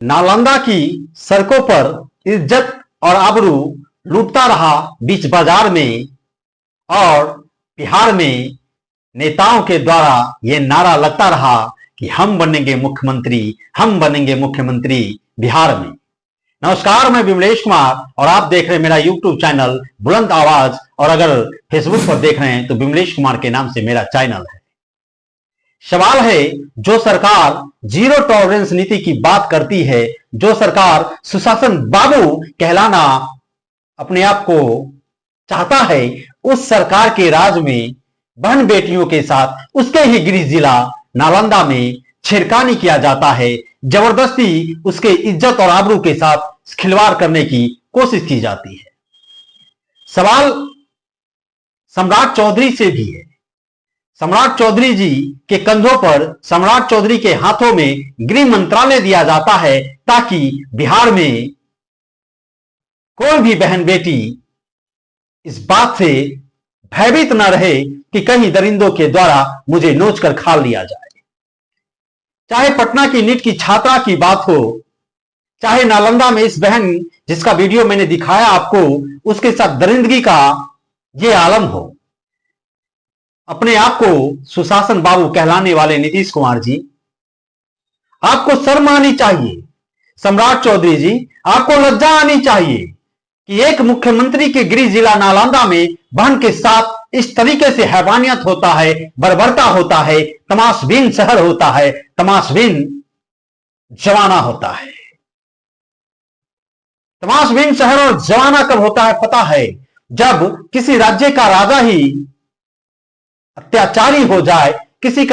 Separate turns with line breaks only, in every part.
नालंदा की सड़कों पर इज्जत और आबरू लूटता रहा बीच बाजार में, और बिहार में नेताओं के द्वारा यह नारा लगता रहा कि हम बनेंगे मुख्यमंत्री, हम बनेंगे मुख्यमंत्री बिहार में। नमस्कार, मैं विमलेश कुमार और आप देख रहे हैं मेरा यूट्यूब चैनल बुलंद आवाज, और अगर फेसबुक पर देख रहे हैं तो विमलेश कुमार के नाम से मेरा चैनल है। सवाल है, जो सरकार जीरो टॉलरेंस नीति की बात करती है, जो सरकार सुशासन बाबू कहलाना अपने आप को चाहता है, उस सरकार के राज में बहन बेटियों के साथ उसके ही गृह जिला नालंदा में छेड़खानी किया जाता है। जबरदस्ती उसके इज्जत और आबरू के साथ खिलवाड़ करने की कोशिश की जाती है। सवाल सम्राट चौधरी से भी है। सम्राट चौधरी जी के कंधों पर, सम्राट चौधरी के हाथों में गृह मंत्रालय दिया जाता है ताकि बिहार में कोई भी बहन बेटी इस बात से भयभीत न रहे कि कहीं दरिंदों के द्वारा मुझे नोच कर खा लिया जाए। चाहे पटना की नीट की छात्रा की बात हो, चाहे नालंदा में इस बहन जिसका वीडियो मैंने दिखाया आपको, उसके साथ दरिंदगी का ये आलम हो। अपने आप को सुशासन बाबू कहलाने वाले नीतीश कुमार जी, आपको शर्म आनी चाहिए। सम्राट चौधरी जी, आपको लज्जा आनी चाहिए कि एक मुख्यमंत्री के गृह जिला नालंदा में बहन के साथ इस तरीके से हैवानियत होता है, बर्बरता होता है, तमाशबीन शहर होता है, तमाशबीन जमाना होता है। तमाशबीन शहर और जमाना कब होता है पता है? जब किसी राज्य का राजा ही अत्याचारी हो जाए, किसी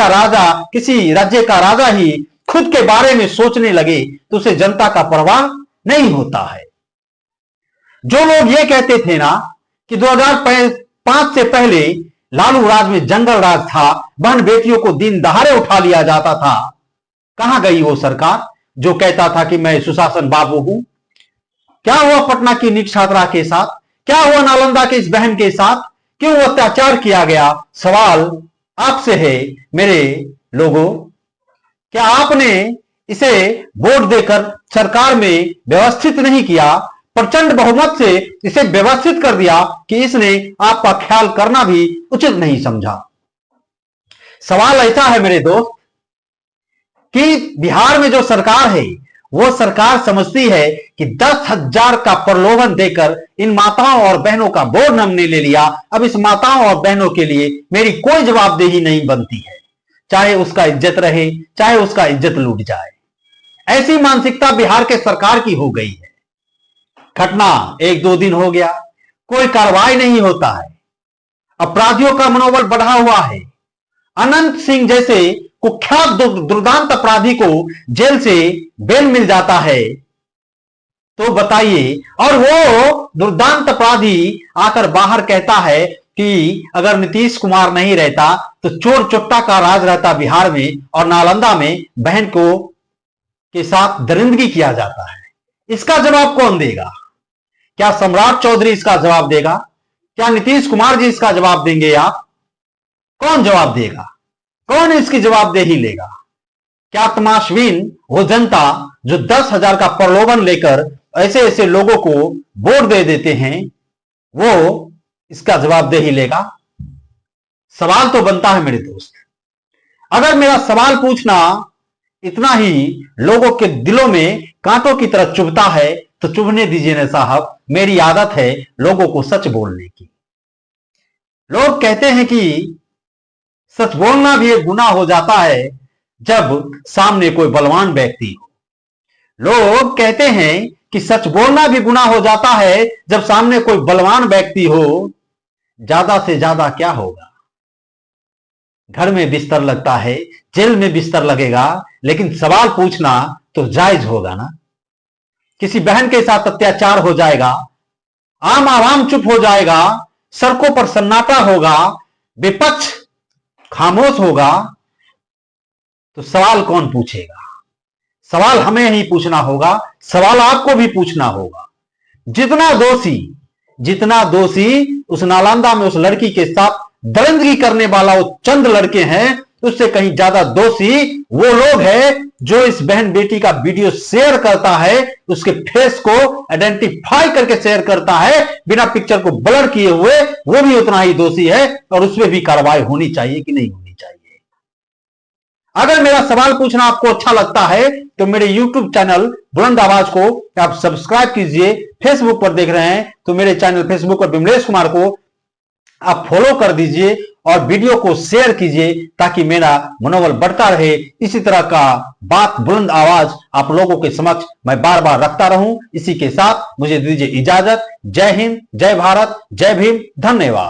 राज्य का राजा ही खुद के बारे में सोचने लगे तो उसे जनता का परवाह नहीं होता है। जो लोग ये कहते थे ना कि 2005 से पहले लालू राज में जंगल राज था, बहन बेटियों को दिन दहाड़े उठा लिया जाता था, कहां गई वो सरकार जो कहता था कि मैं सुशासन बाबू हूं? क्या हुआ पटना की नीट छात्रा के साथ? क्या हुआ नालंदा के इस बहन के साथ? क्यों अत्याचार किया गया? सवाल आपसे है मेरे लोगों, क्या आपने इसे वोट देकर सरकार में व्यवस्थित नहीं किया? प्रचंड बहुमत से इसे व्यवस्थित कर दिया कि इसने आपका ख्याल करना भी उचित नहीं समझा। सवाल ऐसा है मेरे दोस्त कि बिहार में जो सरकार है, वो सरकार समझती है कि 10,000 का प्रलोभन देकर इन माताओं और बहनों का वोट हमने ले लिया, अब इस माताओं और बहनों के लिए मेरी कोई जवाबदेही नहीं बनती है, चाहे उसका इज्जत रहे, चाहे उसका इज्जत लूट जाए। ऐसी मानसिकता बिहार के सरकार की हो गई है। घटना 1-2 दिन हो गया, कोई कार्रवाई नहीं होता है, अपराधियों का मनोबल बढ़ा हुआ है। अनंत सिंह जैसे कुख्यात दुर्दांत अपराधी को जेल से बेल मिल जाता है, तो बताइए, और वो दुर्दांत अपराधी आकर बाहर कहता है कि अगर नीतीश कुमार नहीं रहता तो चोर चुट्टा का राज रहता बिहार में, और नालंदा में बहन को के साथ दरिंदगी किया जाता है। इसका जवाब कौन देगा? क्या सम्राट चौधरी इसका जवाब देगा? क्या नीतीश कुमार जी इसका जवाब देंगे? आप कौन जवाब देगा? कौन इसकी जवाबदेही लेगा? क्या तमाशबीन वो जनता जो 10,000 का प्रलोभन लेकर ऐसे ऐसे लोगों को वोट दे देते हैं, वो इसका जवाबदेही लेगा? सवाल तो बनता है मेरे दोस्त। अगर मेरा सवाल पूछना इतना ही लोगों के दिलों में कांटों की तरह चुभता है तो चुभने दीजिए ना साहब। मेरी आदत है लोगों को सच बोलने की। लोग कहते हैं कि सच बोलना भी एक गुनाह हो जाता है जब सामने कोई बलवान व्यक्ति हो। लोग कहते हैं कि सच बोलना भी गुनाह हो जाता है जब सामने कोई बलवान व्यक्ति हो। ज्यादा से ज्यादा क्या होगा? घर में बिस्तर लगता है, जेल में बिस्तर लगेगा, लेकिन सवाल पूछना तो जायज होगा ना। किसी बहन के साथ अत्याचार हो जाएगा, आम आवाम चुप हो जाएगा, सड़कों पर सन्नाटा होगा, विपक्ष खामोश होगा, तो सवाल कौन पूछेगा? सवाल हमें ही पूछना होगा, सवाल आपको भी पूछना होगा। जितना दोषी उस नालंदा में उस लड़की के साथ दरिंदगी करने वाला वो चंद लड़के हैं, उससे कहीं ज्यादा दोषी वो लोग हैं जो इस बहन बेटी का वीडियो शेयर करता है, उसके फेस को आइडेंटिफाई करके शेयर करता है बिना पिक्चर को ब्लर किए हुए, वो भी उतना ही दोषी है और उसमें भी कार्रवाई होनी चाहिए कि नहीं होनी चाहिए। अगर मेरा सवाल पूछना आपको अच्छा लगता है तो मेरे YouTube चैनल बुलंद आवाज को आप सब्सक्राइब कीजिए। फेसबुक पर देख रहे हैं तो मेरे चैनल फेसबुक पर विमलेश कुमार को आप फॉलो कर दीजिए और वीडियो को शेयर कीजिए ताकि मेरा मनोबल बढ़ता रहे। इसी तरह का बात बुलंद आवाज आप लोगों के समक्ष मैं बार बार रखता रहूं। इसी के साथ मुझे दीजिए इजाजत। जय हिंद, जय भारत, जय भीम, धन्यवाद।